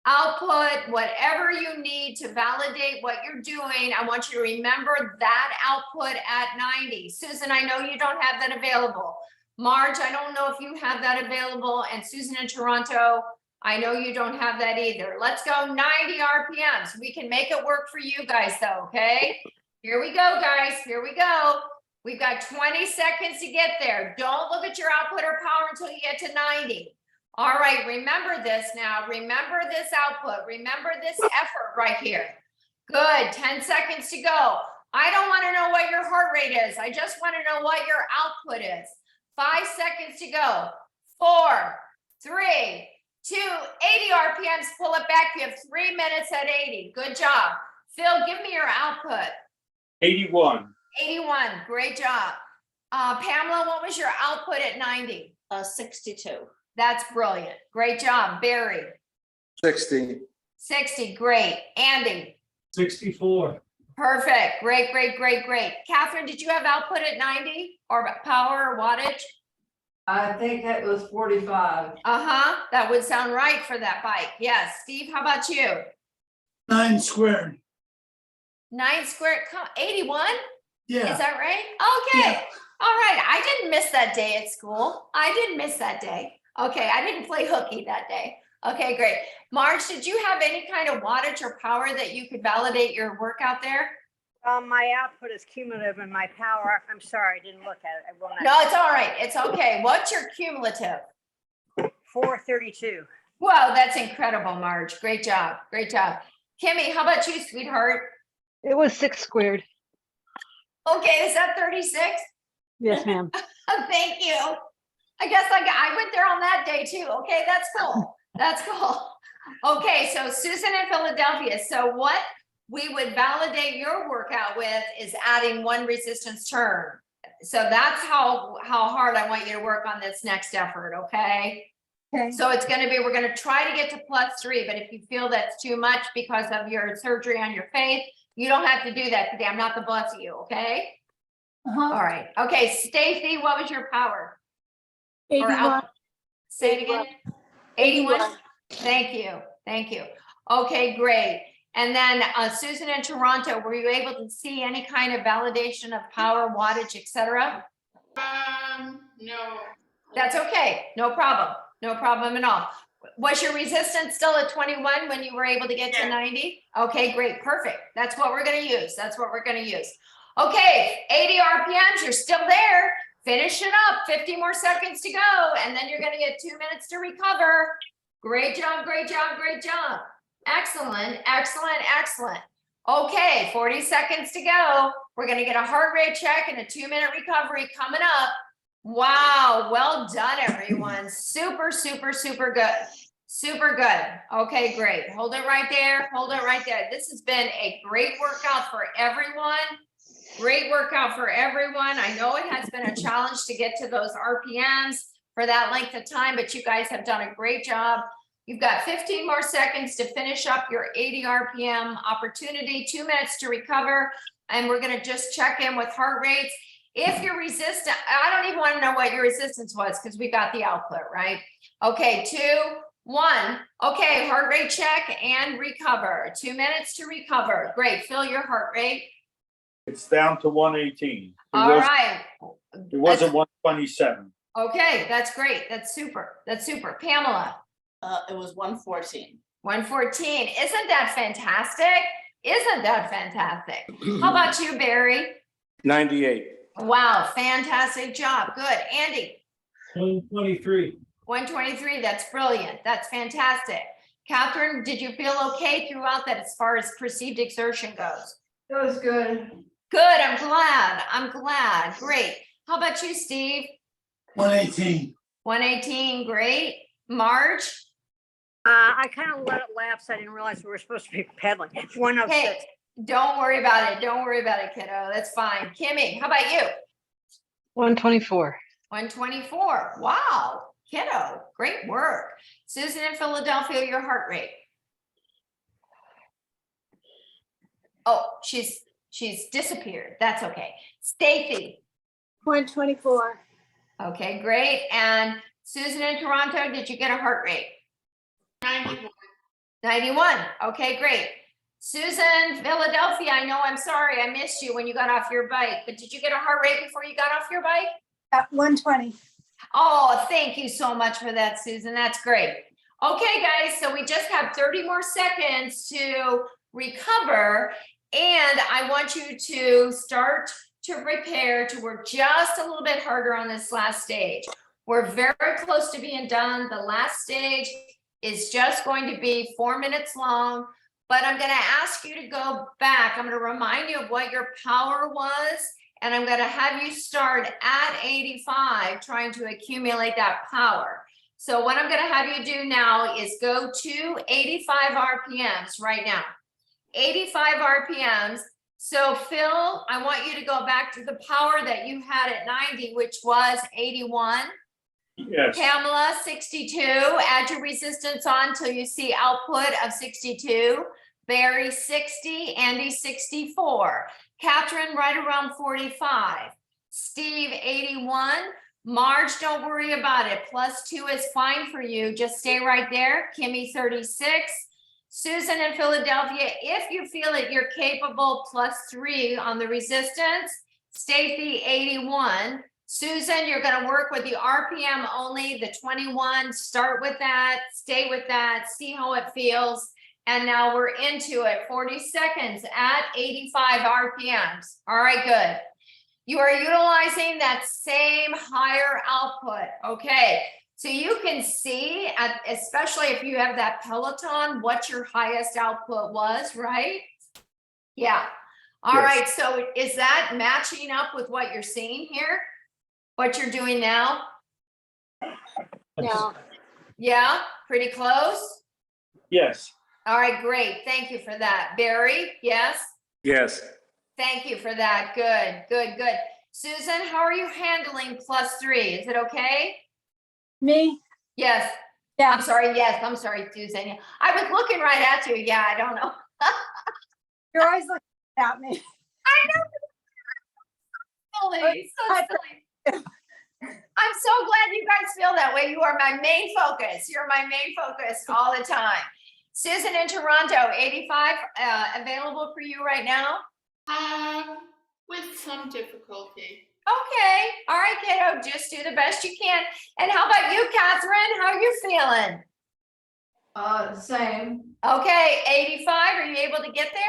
output, whatever you need to validate what you're doing, I want you to remember that output at 90. Susan, I know you don't have that available. Marge, I don't know if you have that available. And Susan in Toronto, I know you don't have that either. Let's go 90 RPMs. We can make it work for you guys though, okay? Here we go, guys. Here we go. We've got 20 seconds to get there. Don't look at your output or power until you get to 90. All right, remember this now. Remember this output. Remember this effort right here. Good, 10 seconds to go. I don't want to know what your heart rate is. I just want to know what your output is. 5 seconds to go. 4, 3, 2, 80 RPMs. Pull it back. You have 3 minutes at 80. Good job. Phil, give me your output. 81. 81, great job. Pamela, what was your output at 90? 62. That's brilliant. Great job. Barry, 60. 60, great. Andy, 64. perfect. Great, great, great, great. Catherine, did you have output at 90 or power or wattage? I think it was 45. Uh-huh, that would sound right for that bike. Yes, Steve, how about you? 9 squared. 9 square, 81? Is Yeah, that right? Okay, all right. I didn't miss that day at school. I didn't miss that day. Okay, I didn't play hooky that day. Okay, great. Marge, did you have any kind of wattage or power that you could validate your workout there? My output is cumulative and my power, I'm sorry, I didn't look at it. I will No, not. it's all right. It's okay. What's your cumulative? 432. Wow, that's incredible, Marge. Great job. Great job. Kimmy, how about you, sweetheart? It was 6 squared. Okay, is that 36? Yes, ma'am. Thank you. I guess I went there on that day too. Okay, that's cool. That's cool. Okay, so Susan in Philadelphia. So what we would validate your workout with is adding 1 resistance turn. So that's how hard I want you to work on this next effort, okay? Okay. So it's gonna be, we're gonna try to get to +3, but if you feel that's too much because of your surgery on your face, you don't have to do that today. I'm not the boss of you, okay? All right. Okay, Stacy, what was your power? Or 81. Say it again. 81? Thank you. Thank you. Okay, great. And then Susan in Toronto, were you able to see any kind of validation of power, wattage, et cetera? No. That's okay. No problem. No problem at all. Was your resistance still at 21 when you were able to get to Yeah. 90? Okay, great. Perfect. That's what we're going to use. That's what we're going to use. Okay, 80 RPMs. You're still there. Finish it up. 50 more seconds to go. And then you're going to get 2 minutes to recover. Great job. Great job. Great job. Excellent. Excellent. Excellent. Okay, 40 seconds to go. We're going to get a heart rate check and a 2-minute recovery coming up. Wow, well done, everyone. Super, super, super good. Super good. Okay, great. Hold it right there. Hold it right there. This has been a great workout for everyone. Great workout for everyone. I know it has been a challenge to get to those RPMs for that length of time, but you guys have done a great job. You've got 15 more seconds to finish up your 80 RPM opportunity, 2 minutes to recover. And we're going to just check in with heart rates. If you're resistant, I don't even want to know what your resistance was because we got the output, right? Okay, 2, 1. Okay, heart rate check and recover. 2 minutes to recover. Great. Feel your heart rate. It's down to 118. All right. It was at 127. Okay, that's great. That's super. That's super. Pamela. It was 114. 114. Isn't that fantastic? Isn't that fantastic? How about you, Barry? 98. Wow, fantastic job. Good. Andy? 123. 123. That's brilliant. That's fantastic. Catherine, did you feel okay throughout that as far as perceived exertion goes? It was good. Good. I'm glad. I'm glad. Great. How about you, Steve? 118. 118. Great. Marge? I kind of let it lapse. I didn't realize we were supposed to be pedaling. 106. Hey, don't worry about it. Don't worry about it, kiddo. That's fine. Kimmy, how about you? 124. 124. Wow, kiddo, great work. Susan in Philadelphia, your heart rate. Oh, she's disappeared. That's okay. Stacy. 124. Okay, great. And Susan in Toronto, did you get a heart rate? 91. 91. Okay, great. Susan, Philadelphia, I know, I'm sorry, I missed you when you got off your bike, but did you get a heart rate before you got off your bike? At 120. Oh, thank you so much for that, Susan. That's great. Okay, guys, so we just have 30 more seconds to recover, and I want you to start to prepare to work just a little bit harder on this last stage. We're very close to being done. The last stage is just going to be 4 minutes long, but I'm going to ask you to go back. I'm going to remind you of what your power was, and I'm going to have you start at 85, trying to accumulate that power. So what I'm going to have you do now is go to 85 RPMs right now. 85 RPMs. So Phil, I want you to go back to the power that you had at 90, which was 81. Yes. Pamela, 62. Add your resistance on till you see output of 62. Barry, 60. Andy, 64. Catherine, right around 45. Steve, 81. Marge, don't worry about it. +2 is fine for you. Just stay right there. Kimmy, 36. Susan in Philadelphia, if you feel that you're capable, +3 on the resistance. Stacy, 81. Susan, you're going to work with the RPM only, the 21. Start with that, stay with that, see how it feels. And now we're into it. 40 seconds at 85 RPMs. All right, good. You are utilizing that same higher output. Okay. So you can see, especially if you have that Peloton, what your highest output was, right? Yeah. All Yes. right. So is that matching up with what you're seeing here? What you're doing now? Yeah. Yeah, pretty close. Yes. All right, great. Thank you for that. Barry, yes? Yes. Thank you for that. Good, good, good. Susan, how are you handling +3? Is it okay? Me? Yes. Yeah. I'm sorry. Yes, I'm sorry, Susan. I was looking right at you. Yeah, I don't know. You're always looking at me. Silly, so silly. I'm so glad you guys feel that way. You are my main focus. You're my main focus all the time. Susan in Toronto, 85, available for you right now? With some difficulty. Okay. All right, kiddo. Just do the best you can. And how about you, Catherine? How are you feeling? Same, Okay, 85. Are you able to get there?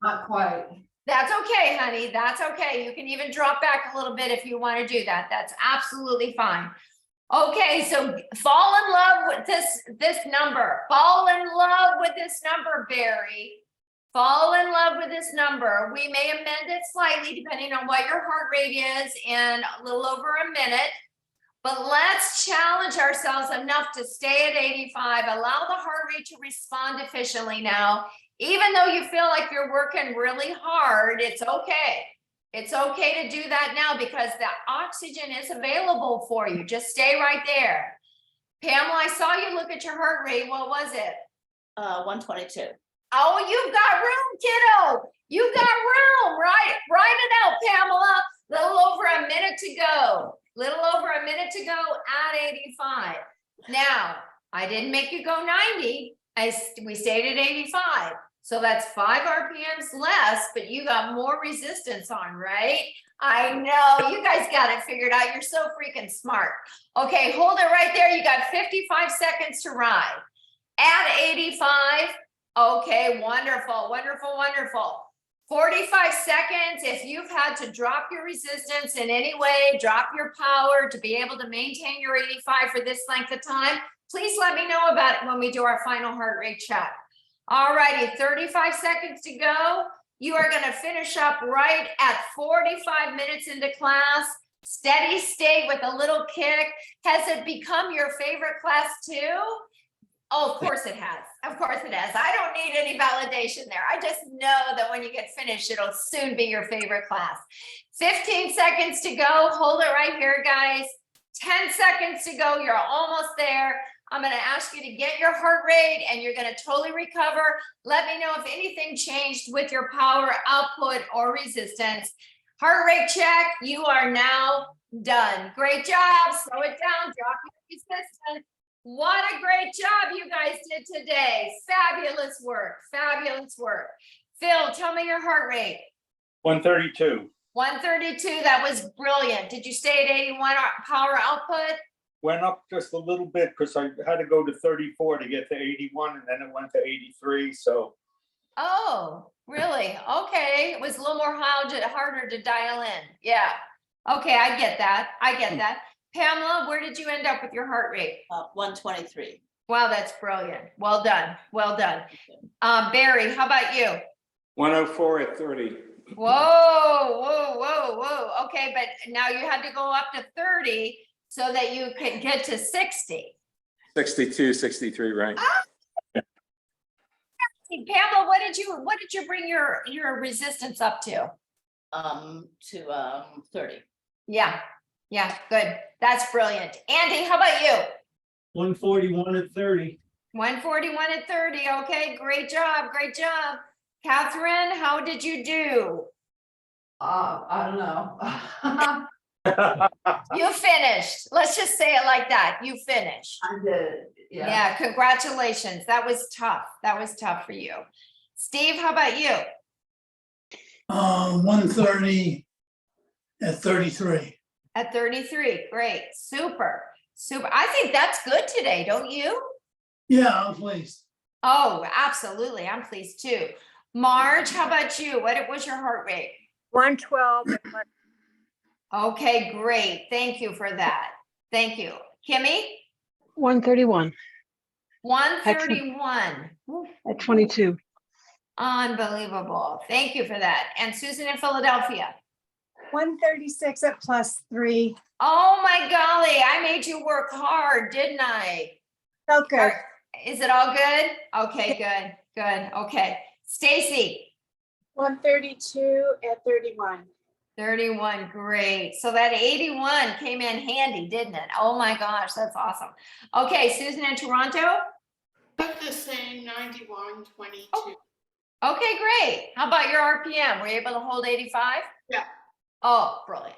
not quite. That's okay, honey. That's okay. You can even drop back a little bit if you want to do that. That's absolutely fine. Okay, so fall in love with this number. Fall in love with this number, Barry. Fall in love with this number. We may amend it slightly depending on what your heart rate is in a little over a minute. But let's challenge ourselves enough to stay at 85. Allow the heart rate to respond efficiently now. Even though you feel like you're working really hard, it's okay. It's okay to do that now because the oxygen is available for you. Just stay right there. Pamela, I saw you look at your heart rate. What was it? 122. Oh, you've got room, kiddo. You got room, right? Write it out, Pamela. Little over a minute to go. Little over a minute to go at 85. Now, I didn't make you go 90. We stayed at 85. So that's 5 RPMs less, but you got more resistance on, right? I know, you guys got it figured out. You're so freaking smart. Okay, hold it right there. You got 55 seconds to ride. At 85, okay, wonderful, wonderful, wonderful. 45 seconds, if you've had to drop your resistance in any way, drop your power to be able to maintain your 85 for this length of time, please let me know about it when we do our final heart rate check. All righty, 35 seconds to go. You are going to finish up right at 45 minutes into class. Steady state with a little kick. Has it become your favorite class too? Oh, of course it has. Of course it has. I don't need any validation there. I just know that when you get finished, it'll soon be your favorite class. 15 seconds to go. Hold it right here, guys. 10 seconds to go. You're almost there. I'm going to ask you to get your heart rate and you're going to totally recover. Let me know if anything changed with your power output or resistance. Heart rate check. You are now done. Great job. Slow it down. Drop your resistance. What a great job you guys did today. Fabulous work. Fabulous work. Phil, tell me your heart rate. 132. 132. That was brilliant. Did you stay at 81 power output? Went up just a little bit because I had to go to 34 to get to 81 and then it went to 83. So. Oh, really? Okay. It was a little more harder to dial in. Yeah. Okay. I get that. I get that. Pamela, where did you end up with your heart rate? 123. Wow, that's brilliant. Well done. Well done. Barry, how about you? 104 at 30. Whoa, whoa, whoa, whoa. Okay, but now you had to go up to 30 so that you could get to 60. 62, 63, right? Pamela, what did you bring your resistance up to? To 30. Yeah. Yeah, good. That's brilliant. Andy, how about you? 141 at 30. 141 at 30. Okay, great job. Great job. Catherine, how did you do? I don't know. You finished. Let's just say it like that. You finished. I did, yeah. Yeah, congratulations. That was tough. That was tough for you. Steve, how about you? 130 at 33. At 33, great, super, super. I think that's good today, don't you? Yeah, I'm pleased. Oh, absolutely. I'm pleased too. Marge, how about you? What was your heart rate? 112. Okay, great. Thank you for that. Thank you. Kimmy? 131 131. at 22. Unbelievable. Thank you for that. And Susan in Philadelphia? 136 at +3. Oh my golly, I made you work hard, didn't I? Felt good. Is it all good? Okay, good. Okay. Stacy? 132 at 31. 31, great. So that 81 came in handy, didn't it? Oh my gosh, that's awesome. Okay, Susan in Toronto? About the same, 91, 22. Okay, great. How about your RPM? Were you able to hold 85? Yeah. Oh, brilliant.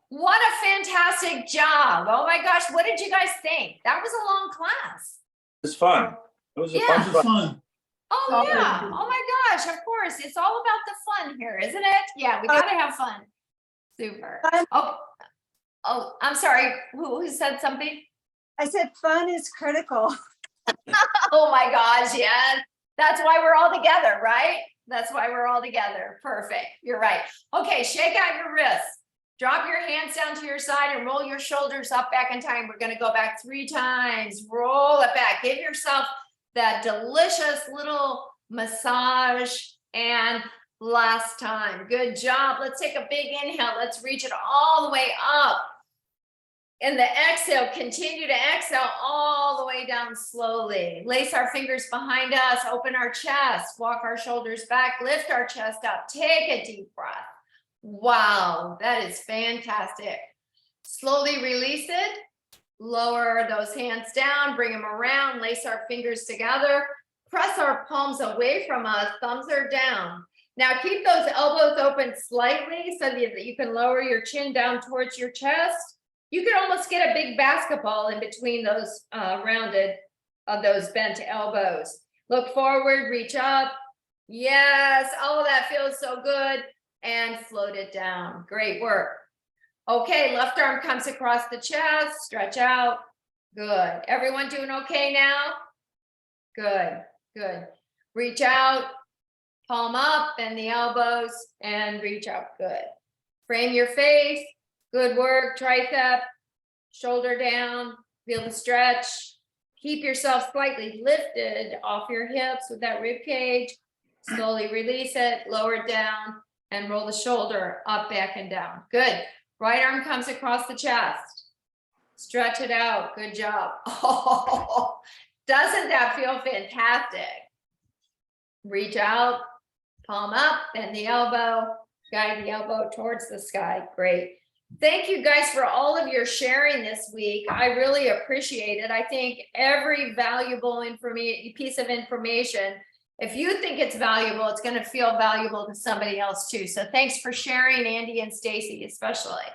What a fantastic job. Oh my gosh, what did you guys think? That was a long class. It's fun. It was a Yeah. It was fun. Oh Oh, yeah. thank you. Oh my gosh, of course. It's all about the fun here, isn't it? Yeah, we gotta have fun. Super. Fun. Oh, I'm sorry. Who said something? I said fun is critical. Oh my gosh, yes. That's why we're all together, right? That's why we're all together. Perfect. You're right. Okay, shake out your wrists. Drop your hands down to your side and roll your shoulders up, back in time. We're gonna go back 3 times. Roll it back. Give yourself that delicious little massage. And last time. Good job. Let's take a big inhale. Let's reach it all the way up. And the exhale, continue to exhale all the way down slowly. Lace our fingers behind us, open our chest, walk our shoulders back, lift our chest up, take a deep breath. Wow, that is fantastic. Slowly release it. Lower those hands down, bring them around, lace our fingers together, press our palms away from us, thumbs are down. Now keep those elbows open slightly so that you can lower your chin down towards your chest. You can almost get a big basketball in between those those bent elbows. Look forward, reach up. Yes, oh, that feels so good. And float it down. Great work. Okay, left arm comes across the chest, stretch out. Good. Everyone doing okay now? Good. Reach out, palm up, bend the elbows, and reach up. Good. Frame your face. Good work. Tricep, shoulder down, feel the stretch. Keep yourself slightly lifted off your hips with that rib cage. Slowly release it, lower it down, and roll the shoulder up, back, and down. Good. Right arm comes across the chest. Stretch it out. Good job. Oh, doesn't that feel fantastic? Reach out, palm up, bend the elbow, guide the elbow towards the sky. Great. Thank you guys for all of your sharing this week. I really appreciate it. I think every valuable piece of information, if you think it's valuable, it's going to feel valuable to somebody else too. So thanks for sharing, Andy and Stacy, especially.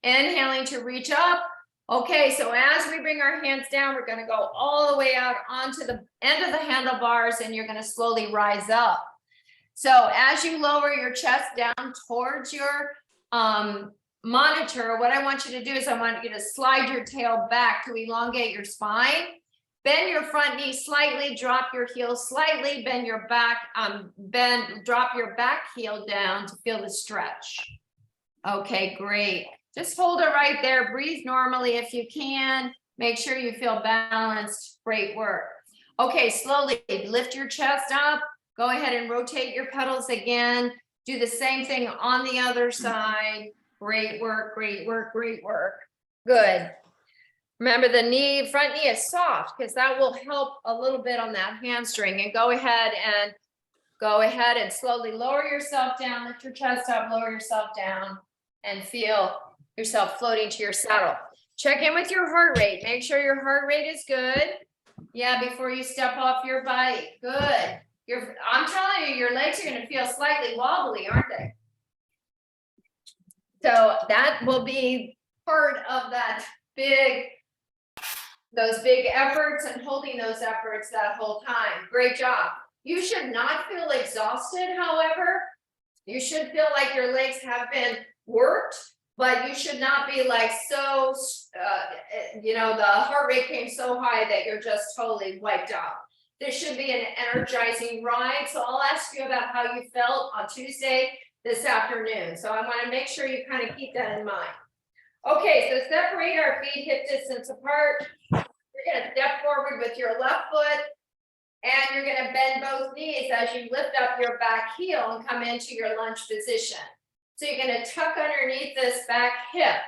Inhaling to reach up. Okay, so as we bring our hands down, we're going to go all the way out onto the end of the handlebars, and you're going to slowly rise up. So as you lower your chest down towards your monitor, what I want you to do is I want you to slide your tail back to elongate your spine. Bend your front knee slightly, drop your heel slightly, bend your back, drop your back heel down to feel the stretch. Okay, great. Just hold it right there. Breathe normally if you can. Make sure you feel balanced. Great work. Okay, slowly lift your chest up. Go ahead and rotate your pedals again. Do the same thing on the other side. Great work, great work, great work. Good. Remember the front knee is soft because that will help a little bit on that hamstring. And go ahead and slowly lower yourself down, lift your chest up, lower yourself down, and feel yourself floating to your saddle. Check in with your heart rate. Make sure your heart rate is good. Yeah, before you step off your bike. Good. I'm telling you, your legs are going to feel slightly wobbly, aren't they? So that will be part of that those big efforts and holding those efforts that whole time. Great job. You should not feel exhausted, however. You should feel like your legs have been worked, but you should not be like so, the heart rate came so high that you're just totally wiped out. This should be an energizing ride. So I'll ask you about how you felt on Tuesday this afternoon. So I want to make sure you kind of keep that in mind. Okay, so separate our feet hip distance apart. You're going to step forward with your left foot, and you're going to bend both knees as you lift up your back heel and come into your lunge position. So you're going to tuck underneath this back hip.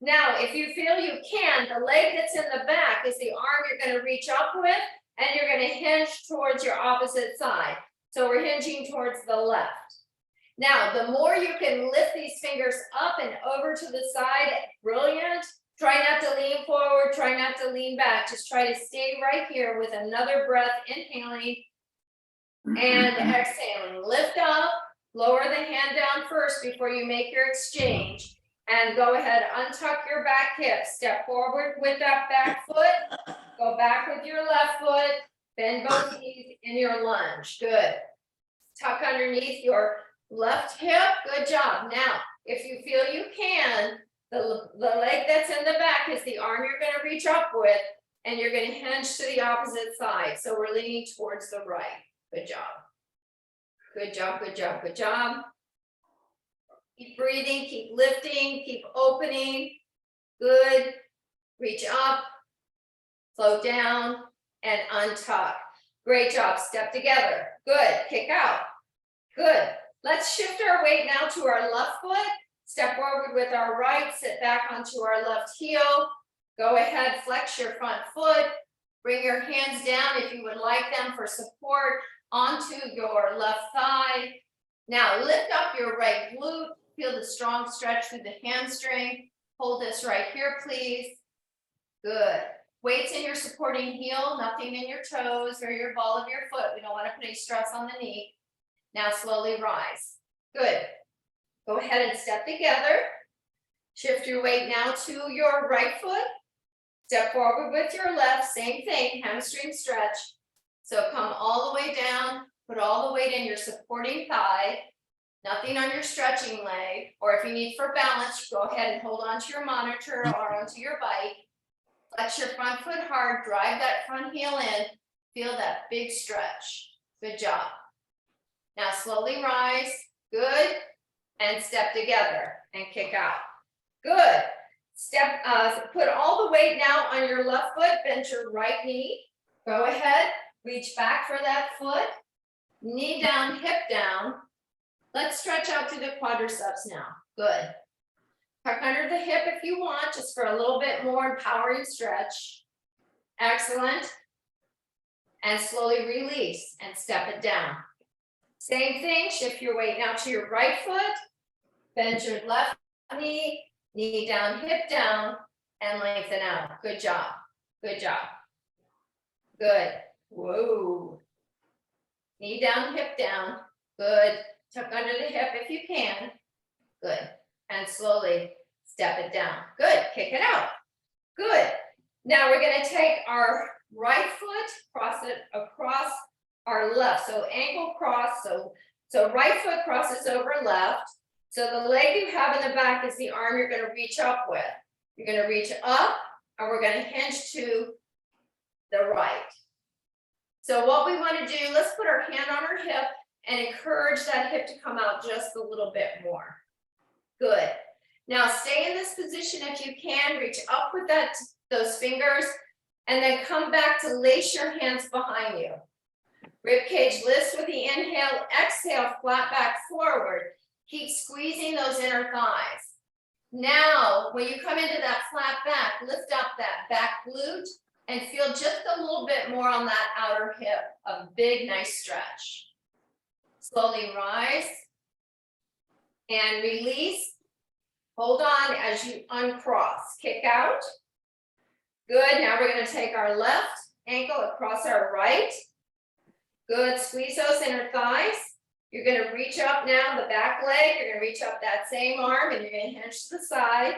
Now, if you feel you can, the leg that's in the back is the arm you're going to reach up with, and you're going to hinge towards your opposite side. So we're hinging towards the left. Now, the more you can lift these fingers up and over to the side, brilliant. Try not to lean forward, try not to lean back. Just try to stay right here with another breath, inhaling and exhaling. Lift up, lower the hand down first before you make your exchange. And go ahead, untuck your back hip. Step forward with that back foot. Go back with your left foot. Bend both knees in your lunge. Good. Tuck underneath your left hip. Good job. Now, if you feel you can, the leg that's in the back is the arm you're going to reach up with, and you're going to hinge to the opposite side. So we're leaning towards the right. Good job. Good job, good job, good job. Keep breathing, keep lifting, keep opening. Good. Reach up, float down, and untuck. Great job. Step together. Good. Kick out. Good. Let's shift our weight now to our left foot. Step forward with our right, sit back onto our left heel. Go ahead, flex your front foot. Bring your hands down if you would like them for support onto your left thigh. Now lift up your right glute. Feel the strong stretch through the hamstring. Hold this right here, please. Good. Weights in your supporting heel, nothing in your toes or your ball of your foot. We don't want to put any stress on the knee. Now slowly rise. Good. Go ahead and step together. Shift your weight now to your right foot. Step forward with your left, same thing, hamstring stretch. So come all the way down, put all the weight in your supporting thigh, nothing on your stretching leg, or if you need for balance, go ahead and hold on to your monitor or onto your bike. Flex your front foot hard, drive that front heel in, feel that big stretch. Good job. Now slowly rise, good. And step together and kick out. Good. Step, put all the weight now on your left foot, bend your right knee. Go ahead, reach back for that foot. Knee down, hip down. Let's stretch out through the quadriceps now. Good. Tuck under the hip if you want, just for a little bit more empowering stretch. Excellent. And slowly release and step it down. Same thing, shift your weight now to your right foot, bend your left knee, knee down, hip down, and lengthen out. Good job, good job. Good, whoa. Knee down, hip down, good. Tuck under the hip if you can, good. And slowly step it down, good, kick it out, good. Now we're gonna take our right foot, cross it across our left, so ankle cross, so right foot crosses over left. So the leg you have in the back is the arm you're going to reach up with. You're going to reach up, and we're going to hinge to the right. So what we want to do, let's put our hand on our hip and encourage that hip to come out just a little bit more. Good. Now stay in this position if you can, reach up with those fingers, and then come back to lace your hands behind you. Rib cage lifts with the inhale, exhale, flat back forward. Keep squeezing those inner thighs. Now, when you come into that flat back, lift up that back glute and feel just a little bit more on that outer hip. A big, nice stretch. Slowly rise and release. Hold on as you uncross. Kick out. Good. Now we're going to take our left ankle across our right. Good. Squeeze those inner thighs. You're gonna reach up now, the back leg, you're gonna reach up that same arm and you're gonna hinge to the side.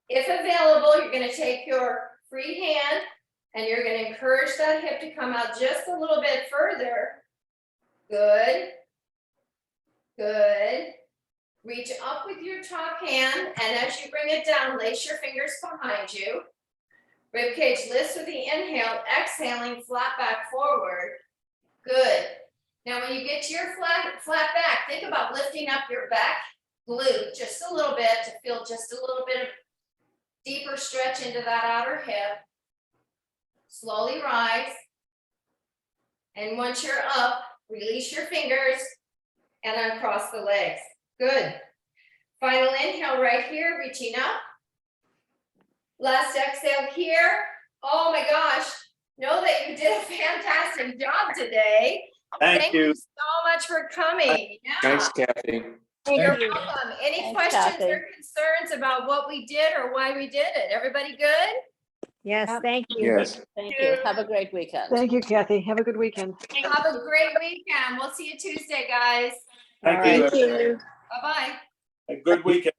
If available, you're gonna take your free hand and you're gonna encourage that hip to come out just a little bit further. Good. Good. Reach up with your top hand, and as you bring it down, lace your fingers behind you. Ribcage lifts with the inhale, exhaling, flat back forward. Good. Now, when you get to your flat back, think about lifting up your back glute just a little bit to feel just a little bit of deeper stretch into that outer hip. Slowly rise. And once you're up, release your fingers and uncross the legs. Good. Final inhale right here, reaching up. Last exhale here. Oh my gosh, know that you did a fantastic job today. Thank you. So much for coming. Yeah. Thanks, Kathy. You're welcome. Any Thanks, questions Kathy. or concerns about what we did or why we did it? Everybody good? Yes, thank you. Yes. Thank you. Have a great weekend. Thank you, Kathy. Have a good weekend. Have a great weekend. We'll see you Tuesday, guys. Thank you. Thank you. Bye-bye. A good weekend.